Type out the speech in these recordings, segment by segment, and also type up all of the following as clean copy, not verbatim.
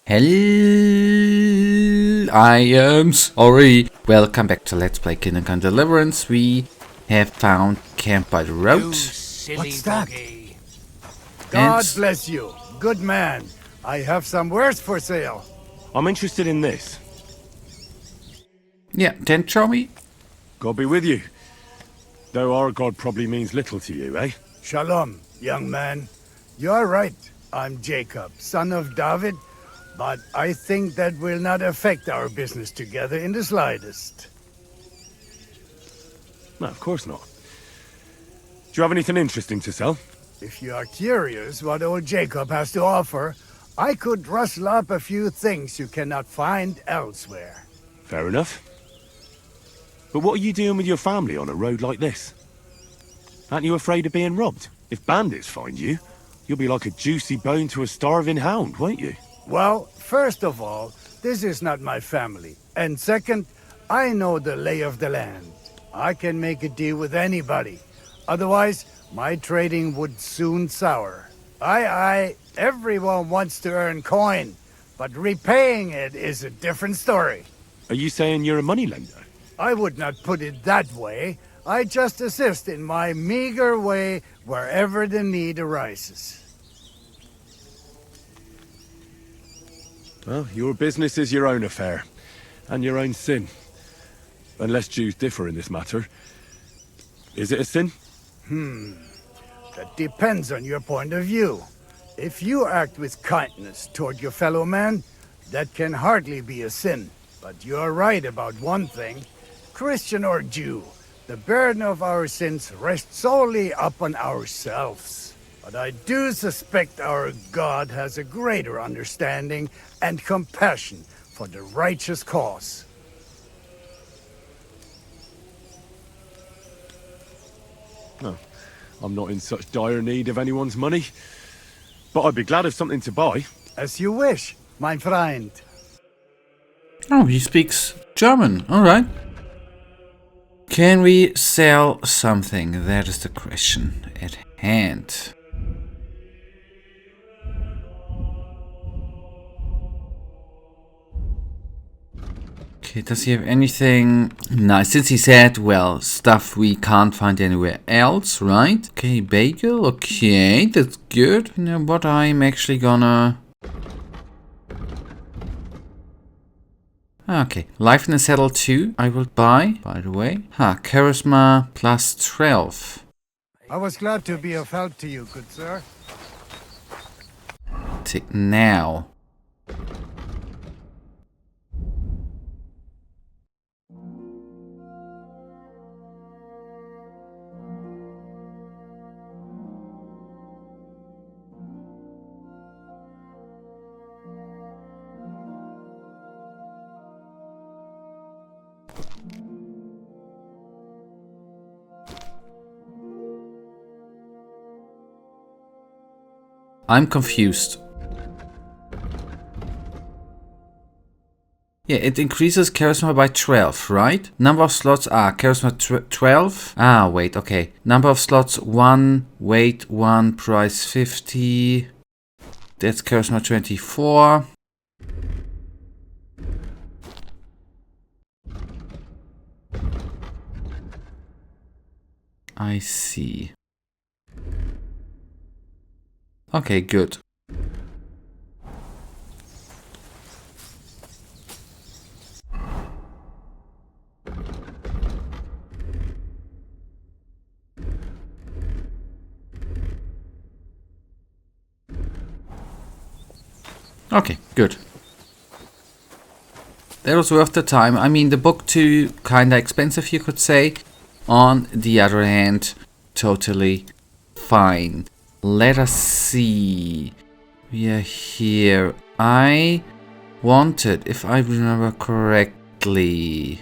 Hell, I am sorry. Welcome back to Let's Play Kingdom Come Deliverance. We have found camp by the road. What's that? God bless you. Good man. I have some wares for sale. I'm interested in this. Yeah, then show me. God be with you. Though our God probably means little to you, eh? Shalom, young man. You're right. I'm Jacob, son of David, but I think that will not affect our business together in the slightest. No, of course not. Do you have anything interesting to sell? If you are curious what old Jacob has to offer, I could rustle up a few things you cannot find elsewhere. Fair enough. But what are you doing with your family on a road like this? Aren't you afraid of being robbed? If bandits find you, you'll be like a juicy bone to a starving hound, won't you? Well, first of all, this is not my family. And second, I know the lay of the land. I can make a deal with anybody. Otherwise, my trading would soon sour. Everyone wants to earn coin, but repaying it is a different story. Are you saying you're a moneylender? I would not put it that way. I just assist in my meager way wherever the need arises. Well, your business is your own affair, and your own sin. Unless Jews differ in this matter. Is it a sin? That depends on your point of view. If you act with kindness toward your fellow man, that can hardly be a sin. But you're right about one thing. Christian or Jew, the burden of our sins rests solely upon ourselves. But I do suspect our God has a greater understanding and compassion for the righteous cause. No, I'm not in such dire need of anyone's money. But I'd be glad of something to buy. As you wish, my friend. Oh, he speaks German. Alright. Can we sell something? That is the question at hand. Okay, does he have anything nice? Since he said, well, stuff we can't find anywhere else, right? Okay, bagel, okay, that's good. You know what, I'm actually gonna... Okay, Life in the Saddle 2, I will buy, by the way. Charisma plus 12. I was glad to be of help to you, good sir. Take now. I'm confused. Yeah, it increases charisma by 12, right? Number of slots are charisma 12. Ah, wait, okay. Number of slots 1, weight 1, price 50. That's charisma 24. I see. Okay, good. Okay, good. That was worth the time. I mean, the book too, kinda expensive, you could say. On the other hand, totally fine. Let us see. We are here. I wanted, if I remember correctly.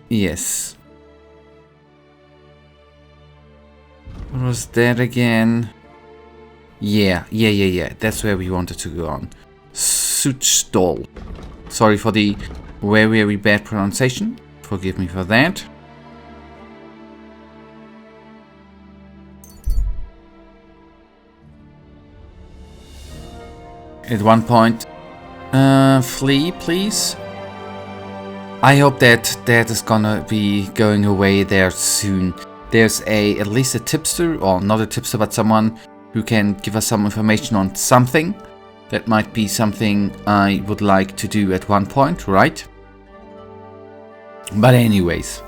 Yes. What was that again? Yeah. That's where we wanted to go on. Suchstol. Sorry for the very bad pronunciation. Forgive me for that. at one point. Flee, please. I hope that is gonna be going away there soon. There's at least a tipster, or not a tipster, but someone who can give us some information on something. That might be something I would like to do at one point, right? But anyways.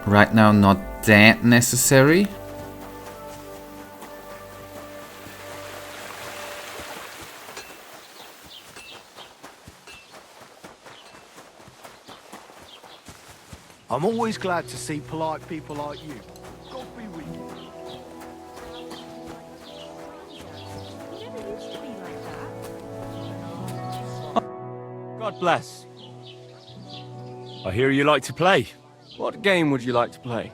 Right now, not that necessary. I'm always glad to see polite people like you. God be with you. God bless. I hear you like to play. What game would you like to play?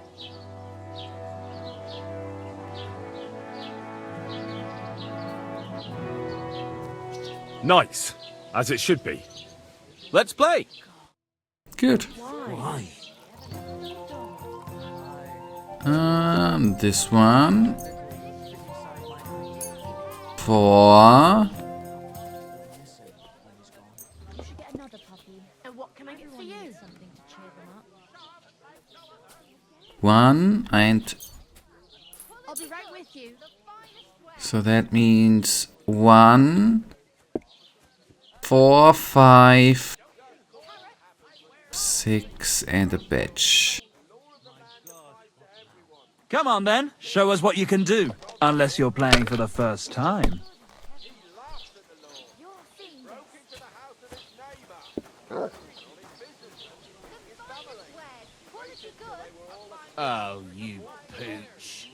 Nice, as it should be. Let's play. Good. Why? This one. 4. You should get another puppy. And what can I get for you? Something to cheer them up. 1 and I'll be right with you. so that means 1, 4, 5, 6 and a bitch. Come on then, show us what you can do. Unless you're playing for the first time. Oh, you pooch.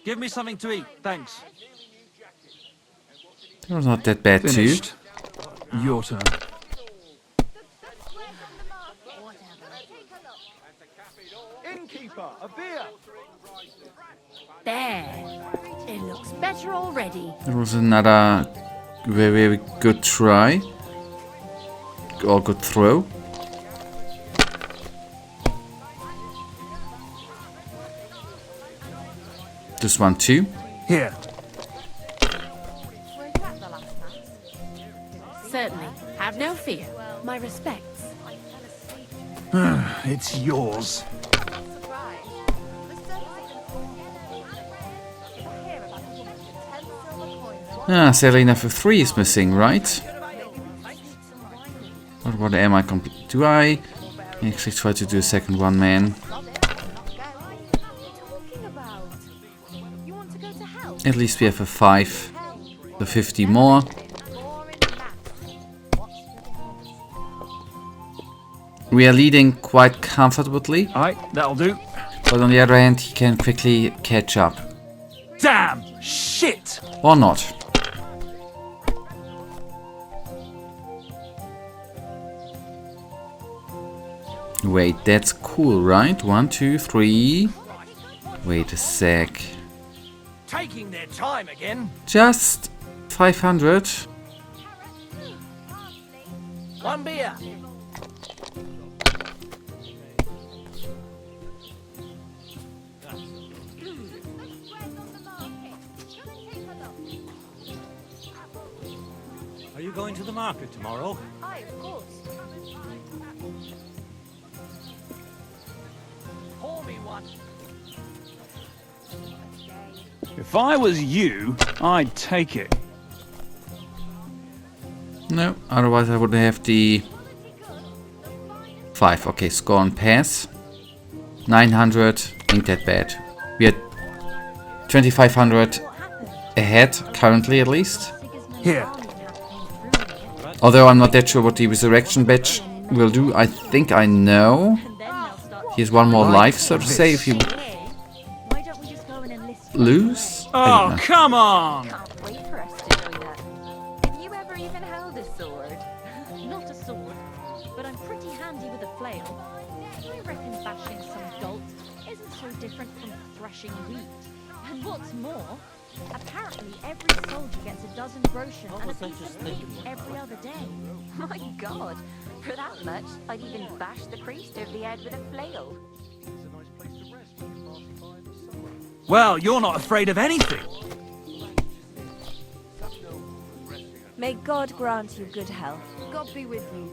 Give me something to eat, thanks. That was not that bad Finished. too. Your turn. Innkeeper, a beer. There. It looks better already. That was another very, very good try. Or good throw. This one too. Here. Certainly. Have no fear. My respects. It's yours. Ah, Selena for 3 is missing, right? What am I do I actually try to do a second one, man? At least we have a 5. The 50 more. We are leading quite comfortably, Alright, that'll do. but on the other hand, he can quickly catch up. Damn! Shit! Or not. Wait, that's cool, right? 1, 2, 3. Wait a sec. Taking their time again. Just 500. One beer. Are you going to the market tomorrow? Aye, of course. Pour me one. If I was you, I'd take it. No, otherwise I would have the 5. Okay, score on pass. 900, ain't that bad. We are 2500 ahead, currently at least. Here. Although I'm not that sure what the resurrection badge will do. I think I know. He has one more life, so to say, if you Why don't we just go and enlist? lose. I Oh, don't know. come on! Can't wait for us to join that. Have you ever even held a sword? Not a sword, but I'm pretty handy with a flail. I reckon bashing some dolt isn't so different from threshing wheat. And what's more, Apparently, every soldier gets a dozen groschen and a piece of meat every other day. My God, for that much, I'd even bash the priest over the head with a flail. Well, you're not afraid of anything. May God grant you good health. God be with you.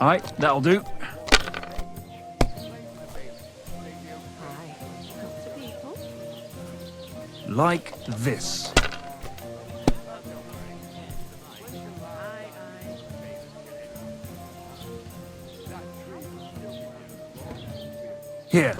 Aye, that'll do. Aye. Lots of people. Like this. Here.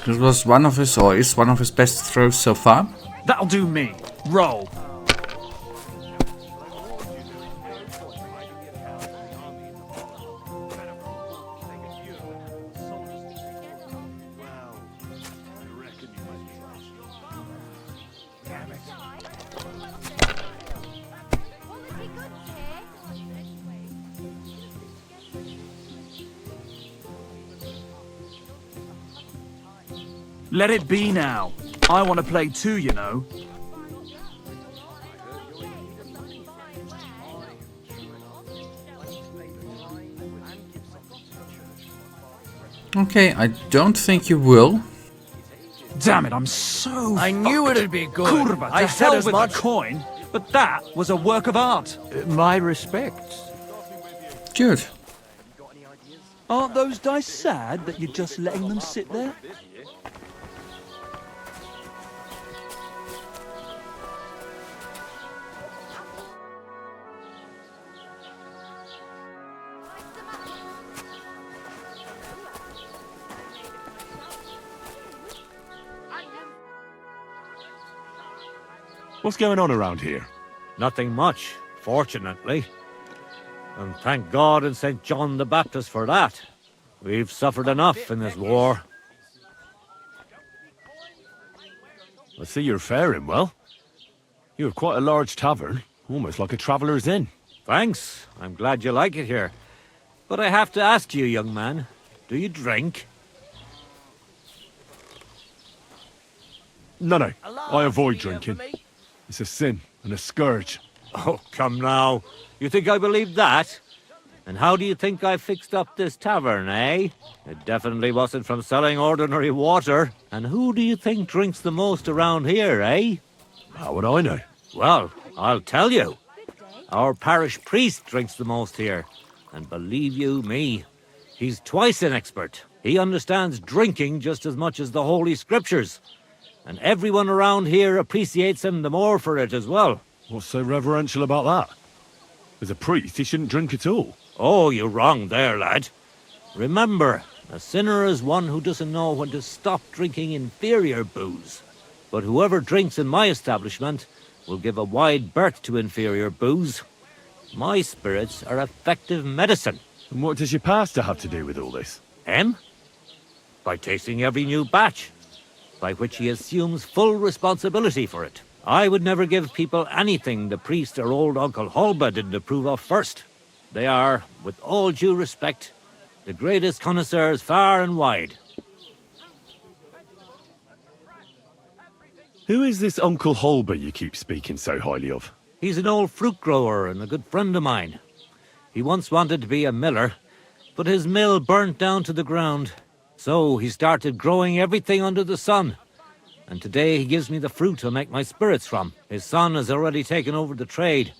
This was one of his, or is one of his best throws so far. That'll do me. Roll. Let it be now. I want to play too, you know. Okay, I don't think you will. Damn it, I'm so I knew it'd be good. Kurva, I to said hell as with much. the coin, but that was a work of art. My respects. Good. Aren't those dice sad that you're just letting them sit there? What's going on around here? Nothing much, fortunately. And thank God and St. John the Baptist for that. We've suffered enough in this war. I see you're faring well. You have quite a large tavern, almost like a traveller's inn. Thanks. I'm glad you like it here. But I have to ask you, young man, do you drink? No, I avoid drinking. It's a sin and a scourge. Oh, come now. You think I believe that? And how do you think I fixed up this tavern, eh? It definitely wasn't from selling ordinary water. And who do you think drinks the most around here, eh? How would I know? Well, I'll tell you. Our parish priest drinks the most here. And believe you me, he's twice an expert. He understands drinking just as much as the Holy Scriptures. And everyone around here appreciates him the more for it as well. What's so reverential about that? As a priest, he shouldn't drink at all. Oh, you're wrong there, lad. Remember, a sinner is one who doesn't know when to stop drinking inferior booze. But whoever drinks in my establishment will give a wide berth to inferior booze. My spirits are effective medicine. And what does your pastor have to do with all this? Him? By tasting every new batch, by which he assumes full responsibility for it. I would never give people anything the priest or old Uncle Holba didn't approve of first. They are, with all due respect, the greatest connoisseurs far and wide. Who is this Uncle Holba you keep speaking so highly of? He's an old fruit grower and a good friend of mine. He once wanted to be a miller, but his mill burnt down to the ground. So he started growing everything under the sun. And today he gives me the fruit to make my spirits from. His son has already taken over the trade.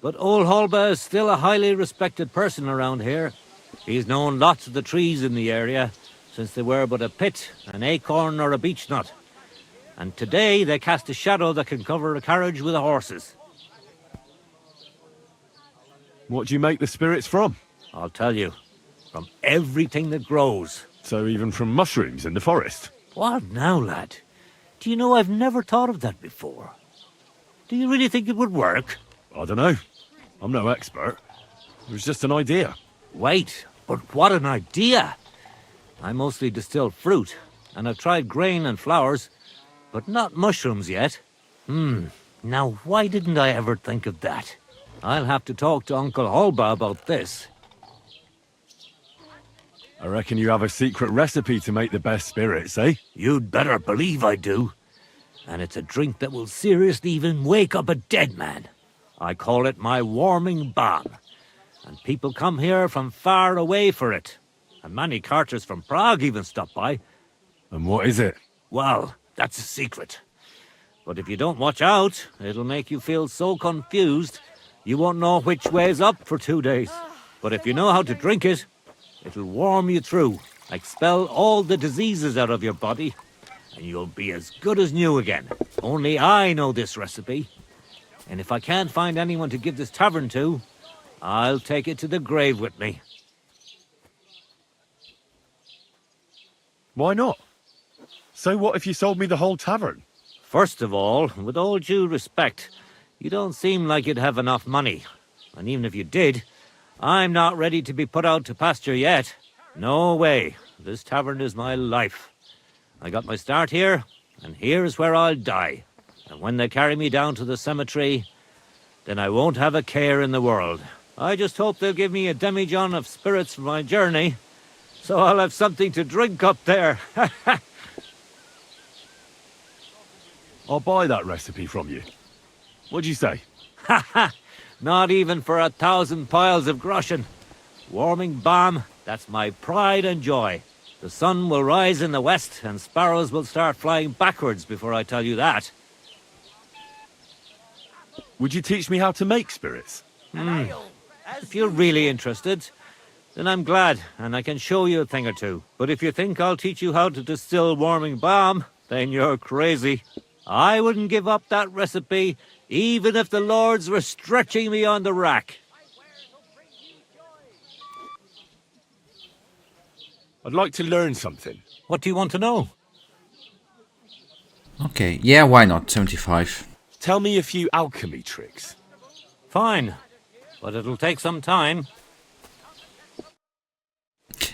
But old Holba is still a highly respected person around here. He's known lots of the trees in the area since they were but a pit, an acorn or a beech nut. And today they cast a shadow that can cover a carriage with the horses. What do you make the spirits from? I'll tell you, from everything that grows. So even from mushrooms in the forest? What now, lad? Do you know I've never thought of that before? Do you really think it would work? I don't know. I'm no expert. It was just an idea. Wait, but what an idea! I mostly distill fruit, and I've tried grain and flowers, but not mushrooms yet. Now why didn't I ever think of that? I'll have to talk to Uncle Holba about this. I reckon you have a secret recipe to make the best spirits, eh? You'd better believe I do. And it's a drink that will seriously even wake up a dead man. I call it my warming balm. And people come here from far away for it. And many carters from Prague even stop by. And what is it? Well, that's a secret. But if you don't watch out, it'll make you feel so confused, you won't know which way's up for 2 days. But if you know how to drink it, it'll warm you through, expel all the diseases out of your body, and you'll be as good as new again. Only I know this recipe. And if I can't find anyone to give this tavern to, I'll take it to the grave with me. Why not? So what if you sold me the whole tavern? First of all, with all due respect, you don't seem like you'd have enough money. And even if you did, I'm not ready to be put out to pasture yet. No way. This tavern is my life. I got my start here, and here's where I'll die. And when they carry me down to the cemetery, then I won't have a care in the world. I just hope they'll give me a demijohn of spirits for my journey, so I'll have something to drink up there. I'll buy that recipe from you. What'd you say? Ha ha! Not even for 1,000 piles of groschen. Warming balm, that's my pride and joy. The sun will rise in the west, and sparrows will start flying backwards before I tell you that. Would you teach me how to make spirits? If you're really interested, then I'm glad, and I can show you a thing or two. But if you think I'll teach you how to distill warming balm, then you're crazy. I wouldn't give up that recipe, even if the lords were stretching me on the rack. I'd like to learn something. What do you want to know? Okay, yeah, why not? 75. Tell me a few alchemy tricks. Fine, but it'll take some time.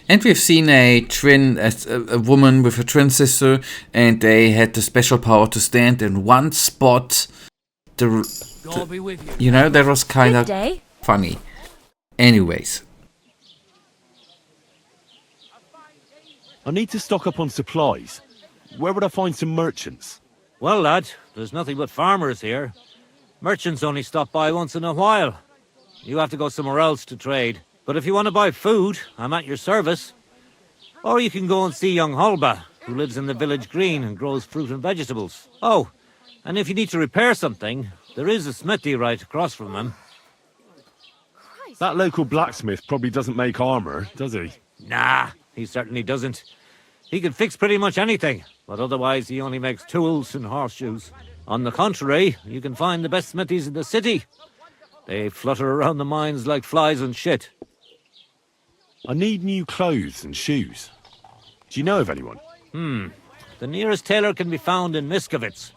And we've seen a woman with a twin sister, and they had the special power to stand in one spot. God be with you. You know, that was kind of day. funny. Anyways. I need to stock up on supplies. Where would I find some merchants? Well, lad, there's nothing but farmers here. Merchants only stop by once in a while. You have to go somewhere else to trade. But if you want to buy food, I'm at your service. Or you can go and see young Holba, who lives in the village green and grows fruit and vegetables. Oh, and if you need to repair something, there is a smithy right across from him. That local blacksmith probably doesn't make armor, does he? Nah, he certainly doesn't. He can fix pretty much anything, but otherwise he only makes tools and horseshoes. On the contrary, you can find the best smithies in the city. They flutter around the mines like flies and shit. I need new clothes and shoes. Do you know of anyone? The nearest tailor can be found in Miskovitz.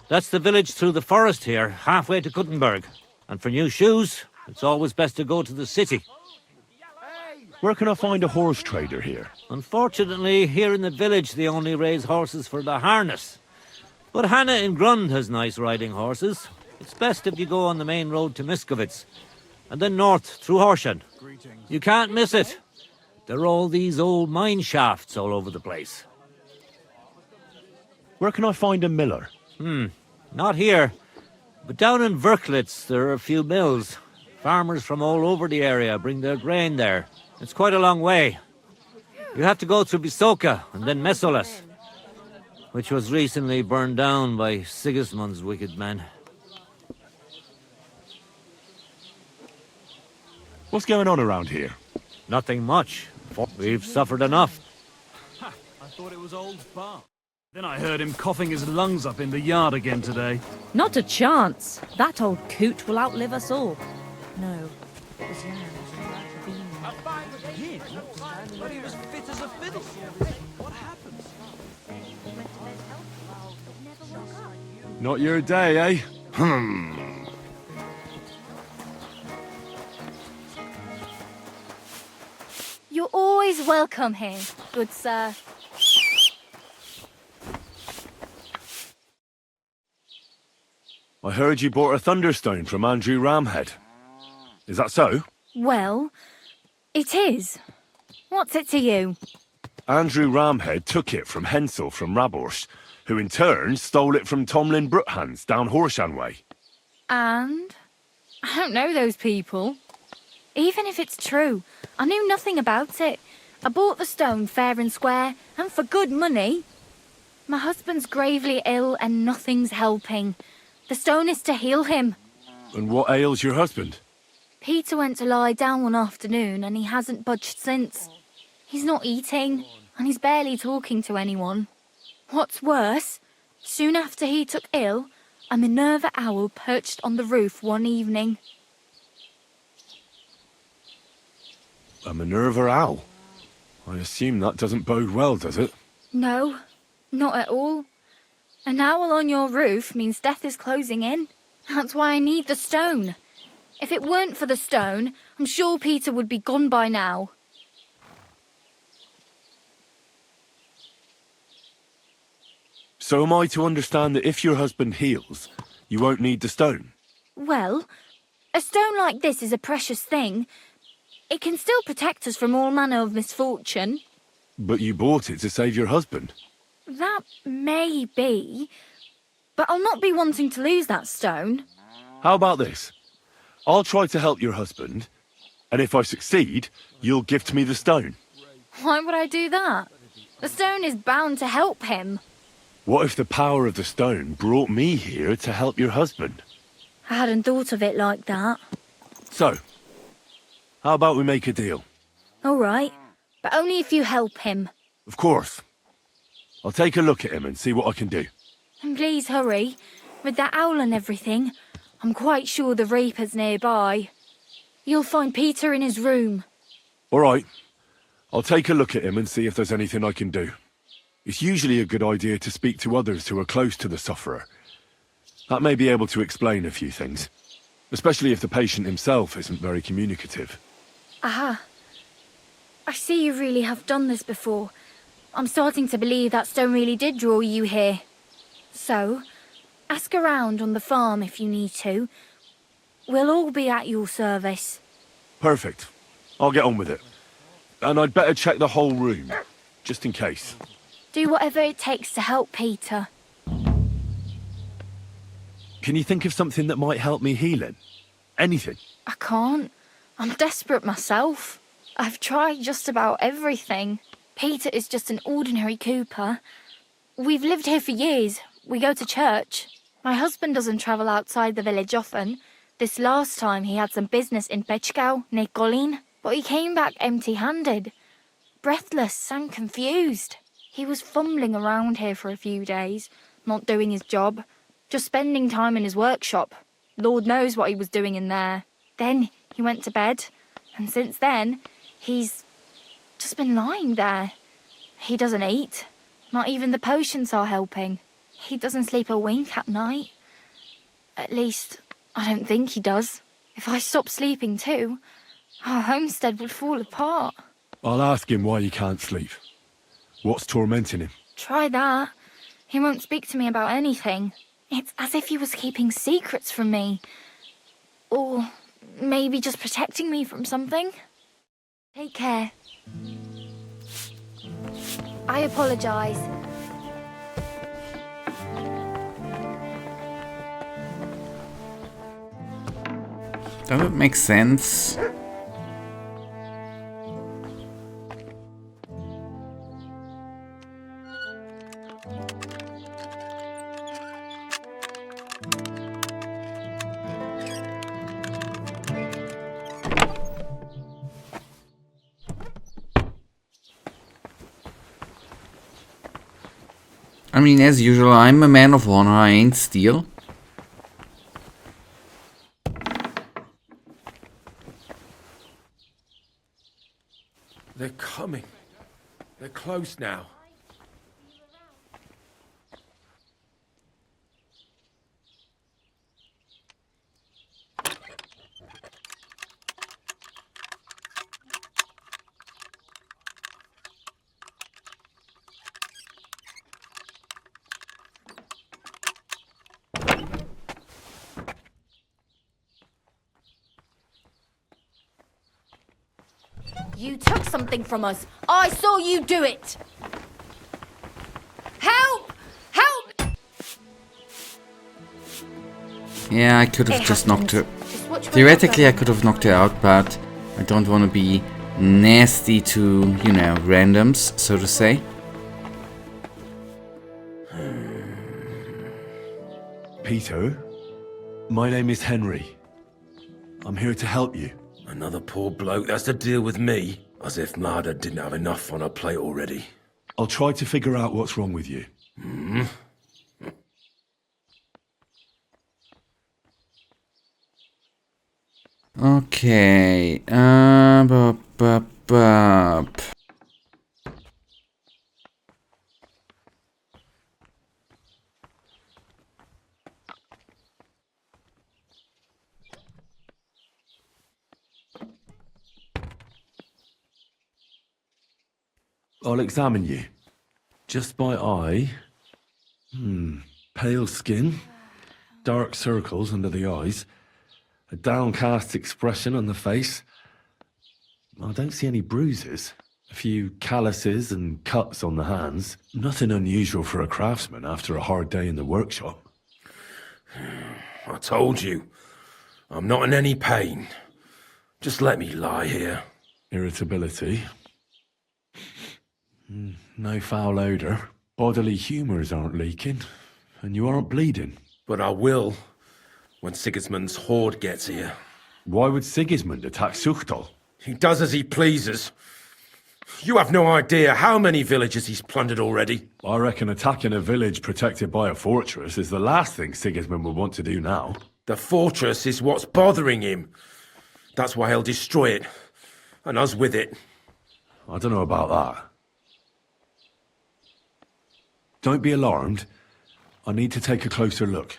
That's the village through the forest here, halfway to Kuttenberg. And for new shoes, it's always best to go to the city. Where can I find a horse trader here? Unfortunately, here in the village they only raise horses for the harness. But Hannah in Grund has nice riding horses. It's best if you go on the main road to Miskovitz, and then north through Horsham. You can't miss it. There are all these old mine shafts all over the place. Where can I find a miller? Not here, but down in Verklitz there are a few mills. Farmers from all over the area bring their grain there. It's quite a long way. You have to go through Bisoka and then Mesolas, which was recently burned down by Sigismund's wicked men. What's going on around here? Nothing much. We've suffered enough. I thought it was old Bart. Then I heard him coughing his lungs up in the yard again today. Not a chance. That old coot will outlive us all. No, it was Jan. But he was fit as a fiddle. What happened? Not your day, eh? You're always welcome here, good sir. I heard you bought a thunderstone from Andrew Ramhead. Is that so? Well, it is. What's it to you? Andrew Ramhead took it from Hensel from Rabors, who in turn stole it from Tomlin Brookhans down Horshan way. And? I don't know those people. Even if it's true, I knew nothing about it. I bought the stone fair and square, and for good money. My husband's gravely ill and nothing's helping. The stone is to heal him. And what ails your husband? Peter went to lie down one afternoon and he hasn't budged since. He's not eating, and he's barely talking to anyone. What's worse, soon after he took ill, a Minerva owl perched on the roof one evening. A Minerva owl? I assume that doesn't bode well, does it? No, not at all. An owl on your roof means death is closing in. That's why I need the stone. If it weren't for the stone, I'm sure Peter would be gone by now. So am I to understand that if your husband heals, you won't need the stone? Well, a stone like this is a precious thing. It can still protect us from all manner of misfortune. But you bought it to save your husband. That may be, but I'll not be wanting to lose that stone. How about this? I'll try to help your husband, and if I succeed, you'll gift me the stone. Why would I do that? The stone is bound to help him. What if the power of the stone brought me here to help your husband? I hadn't thought of it like that. So, how about we make a deal? All right, but only if you help him. Of course. I'll take a look at him and see what I can do. And please hurry. With that owl and everything, I'm quite sure the Reaper's nearby. You'll find Peter in his room. All right. I'll take a look at him and see if there's anything I can do. It's usually a good idea to speak to others who are close to the sufferer. That may be able to explain a few things, especially if the patient himself isn't very communicative. Aha. I see you really have done this before. I'm starting to believe that stone really did draw you here. So, ask around on the farm if you need to. We'll all be at your service. Perfect. I'll get on with it. And I'd better check the whole room, just in case. Do whatever it takes to help Peter. Can you think of something that might help me heal him? Anything? I can't. I'm desperate myself. I've tried just about everything. Peter is just an ordinary cooper. We've lived here for years. We go to church. My husband doesn't travel outside the village often. This last time he had some business in Pechgau, near Golin, but he came back empty-handed. Breathless and confused. He was fumbling around here for a few days, not doing his job, just spending time in his workshop. Lord knows what he was doing in there. Then he went to bed, and since then, he's just been lying there. He doesn't eat. Not even the potions are helping. He doesn't sleep a wink at night. At least, I don't think he does. If I stopped sleeping too, our homestead would fall apart. I'll ask him why he can't sleep. What's tormenting him? Try that. He won't speak to me about anything. It's as if he was keeping secrets from me. Or maybe just protecting me from something. Take care. I apologise. Does it make sense? I mean, as usual, I'm a man of honor, I ain't steal. They're coming. They're close now. You took something from us. I saw you do it. Help! Help! Yeah, I could have It just knocked her. happens. Just watch where Theoretically, you're I could have knocked her out, but I don't want to be nasty to, you know, randoms, so to say. Peter, my name is Henry. I'm here to help you. Another poor bloke that's to deal with me. As if Marder didn't have enough on her plate already. I'll try to figure out what's wrong with you. Okay. Bup. I'll examine you. Just by eye. Pale skin. Dark circles under the eyes. A downcast expression on the face. I don't see any bruises. A few calluses and cuts on the hands. Nothing unusual for a craftsman after a hard day in the workshop. I told you. I'm not in any pain. Just let me lie here. Irritability. No foul odour. Bodily humours aren't leaking. And you aren't bleeding. But I will, when Sigismund's horde gets here. Why would Sigismund attack Suchtal? He does as he pleases. You have no idea how many villages he's plundered already. I reckon attacking a village protected by a fortress is the last thing Sigismund would want to do now. The fortress is what's bothering him. That's why he'll destroy it. And us with it. I don't know about that. Don't be alarmed. I need to take a closer look.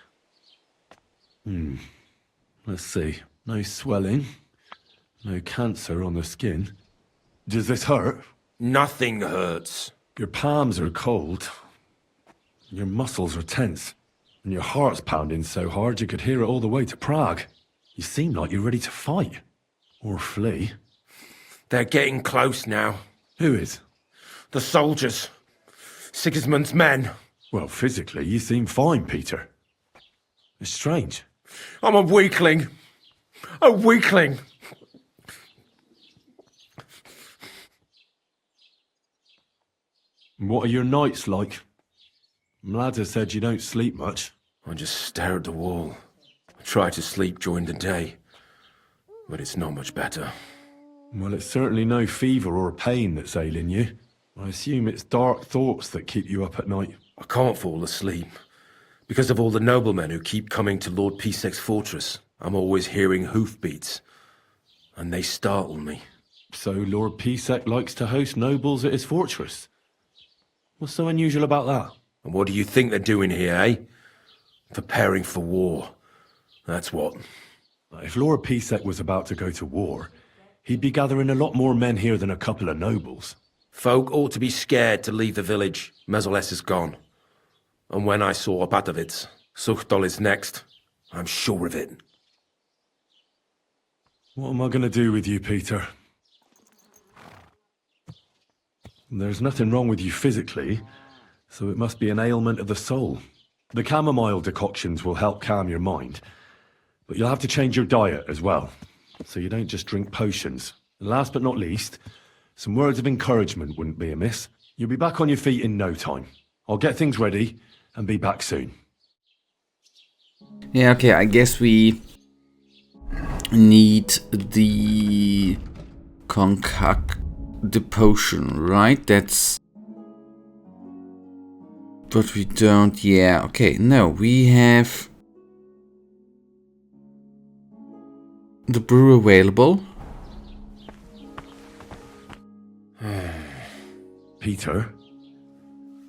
Let's see. No swelling. No cancer on the skin. Does this hurt? Nothing hurts. Your palms are cold. Your muscles are tense. And your heart's pounding so hard you could hear it all the way to Prague. You seem like you're ready to fight. Or flee. They're getting close now. Who is? The soldiers. Sigismund's men. Well, physically, you seem fine, Peter. It's strange. I'm a weakling. A weakling. What are your nights like? Mladda said you don't sleep much. I just stare at the wall. I try to sleep during the day, but it's not much better. Well, it's certainly no fever or pain that's ailing you. I assume it's dark thoughts that keep you up at night. I can't fall asleep. Because of all the noblemen who keep coming to Lord Pisek's fortress, I'm always hearing hoofbeats. And they startle me. So Lord Pisek likes to host nobles at his fortress? What's so unusual about that? And what do you think they're doing here, eh? Preparing for war. That's what. If Lord Pisek was about to go to war, he'd be gathering a lot more men here than a couple of nobles. Folk ought to be scared to leave the village. Mezoles is gone. And when I saw Opatovitz, Suchtol is next. I'm sure of it. What am I going to do with you, Peter? There's nothing wrong with you physically, so it must be an ailment of the soul. The chamomile decoctions will help calm your mind, but you'll have to change your diet as well, so you don't just drink potions. And last but not least, some words of encouragement wouldn't be amiss. You'll be back on your feet in no time. I'll get things ready and be back soon. Yeah, okay, I guess we need the concoct the potion, right? That's... But we don't... Yeah, okay, no, we have the brew available. Peter,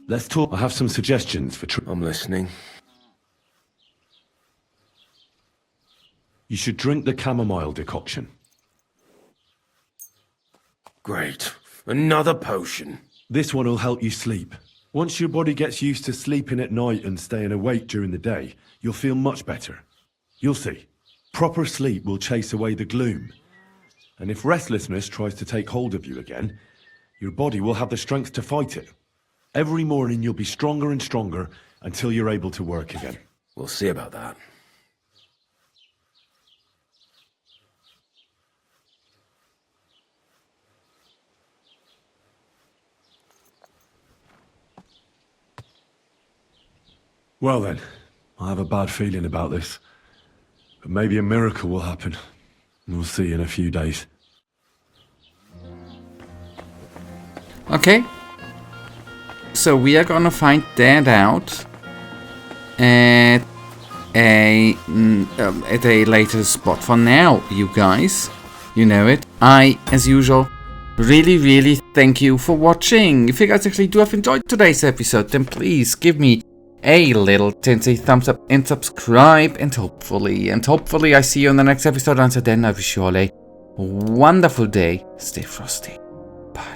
let's talk. I have some suggestions for... I'm listening. You should drink the chamomile decoction. Great. Another potion. This one will help you sleep. Once your body gets used to sleeping at night and staying awake during the day, you'll feel much better. You'll see. Proper sleep will chase away the gloom. And if restlessness tries to take hold of you again, your body will have the strength to fight it. Every morning you'll be stronger and stronger until you're able to work again. We'll see about that. Well then, I have a bad feeling about this. But maybe a miracle will happen. We'll see in a few days. Okay. So we are gonna find that out at a later spot. For now, you guys, you know it. I, as usual, really thank you for watching. If you guys actually do have enjoyed today's episode, then please give me a little tinsy thumbs up and subscribe, and hopefully I see you on the next episode. Until then, I wish you all a wonderful day. Stay frosty.